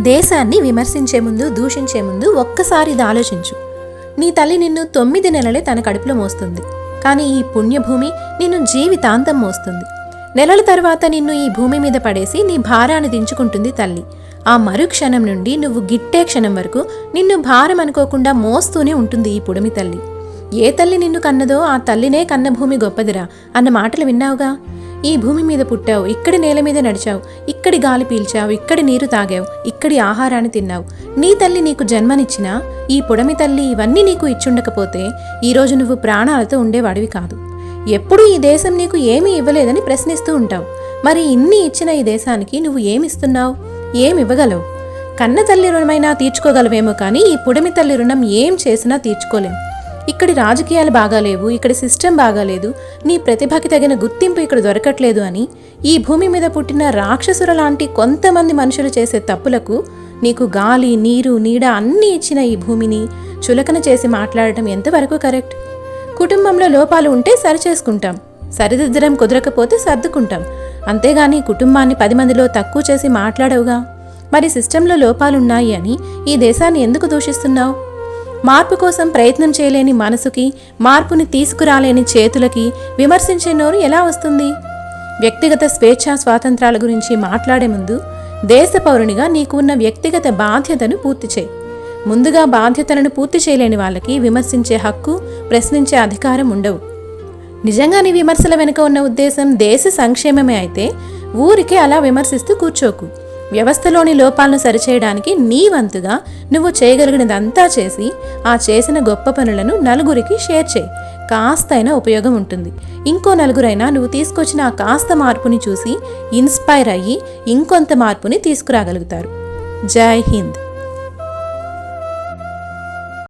దేశాన్ని విమర్శించే ముందు, దూషించే ముందు ఒక్కసారి ఇది ఆలోచించు. నీ తల్లి నిన్ను 9 నెలలే తన కడుపులో మోస్తుంది. కానీ ఈ పుణ్యభూమి నిన్ను జీవితాంతం మోస్తుంది. నెలల తర్వాత నిన్ను ఈ భూమి మీద పడేసి నీ భారాన్ని దించుకుంటుంది తల్లి. ఆ మరుక్షణం నుండి నువ్వు గిట్టే క్షణం వరకు నిన్ను భారం అనుకోకుండా మోస్తూనే ఉంటుంది ఈ పుడమి తల్లి. ఏ తల్లి నిన్ను కన్నదో ఆ తల్లినే కన్న భూమి గొప్పదిరా అన్న మాటలు విన్నావుగా. ఈ భూమి మీద పుట్టావు, ఇక్కడి నేల మీద నడిచావు, ఇక్కడి గాలి పీల్చావు, ఇక్కడి నీరు తాగావు, ఇక్కడి ఆహారాన్ని తిన్నావు. నీ తల్లి నీకు జన్మనిచ్చినా ఈ పుడమి తల్లి ఇవన్నీ నీకు ఇచ్చుండకపోతే ఈరోజు నువ్వు ప్రాణాలతో ఉండేవాడివి కాదు. ఎప్పుడూ ఈ దేశం నీకు ఏమీ ఇవ్వలేదని ప్రశ్నిస్తూ ఉంటావు. మరి ఇన్ని ఇచ్చిన ఈ దేశానికి నువ్వు ఏమిస్తున్నావు? ఏమివ్వగలవు? కన్న తల్లి రుణమైనా తీర్చుకోగలవేమో కానీ ఈ పుడమి తల్లి రుణం ఏం చేసినా తీర్చుకోలేం. ఇక్కడి రాజకీయాలు బాగాలేవు, ఇక్కడి సిస్టమ్ బాగాలేదు, నీ ప్రతిభకి తగిన గుర్తింపు ఇక్కడ దొరకట్లేదు అని ఈ భూమి మీద పుట్టిన రాక్షసుల లాంటి కొంతమంది మనుషులు చేసే తప్పులకు నీకు గాలి, నీరు, నీడ అన్నీ ఇచ్చిన ఈ భూమిని చులకన చేసి మాట్లాడటం ఎంతవరకు కరెక్ట్? కుటుంబంలో లోపాలు ఉంటే సరిచేసుకుంటాం, సరిదిద్దడం కుదరకపోతే సర్దుకుంటాం. అంతేగాని కుటుంబాన్ని 10 మందిలో తక్కువ చేసి మాట్లాడవుగా. మరి సిస్టంలో లోపాలున్నాయి అని ఈ దేశాన్ని ఎందుకు దూషిస్తున్నావు? మార్పు కోసం ప్రయత్నం చేయలేని మనసుకి, మార్పుని తీసుకురాలేని చేతులకి విమర్శించే నోరు ఎలా వస్తుంది? వ్యక్తిగత స్వేచ్ఛా స్వాతంత్రాల గురించి మాట్లాడే ముందు దేశ పౌరునిగా నీకు ఉన్న వ్యక్తిగత బాధ్యతను పూర్తి చేయి. ముందుగా బాధ్యతలను పూర్తి చేయలేని వాళ్ళకి విమర్శించే హక్కు, ప్రశ్నించే అధికారం ఉండవు. నిజంగా నీ విమర్శల వెనుక ఉన్న ఉద్దేశం దేశ సంక్షేమమే అయితే ఊరికే అలా విమర్శిస్తూ కూర్చోకు. వ్యవస్థలోని లోపాలను సరిచేయడానికి నీ వంతుగా నువ్వు చేయగలిగినదంతా చేసి ఆ చేసిన గొప్ప పనులను నలుగురికి షేర్ చేయి. కాస్తైనా ఉపయోగం ఉంటుంది. ఇంకో నలుగురైనా నువ్వు తీసుకొచ్చిన ఆ కాస్త మార్పుని చూసి ఇన్స్పైర్ అయ్యి ఇంకొంత మార్పుని తీసుకురాగలుగుతారు. జై హింద్.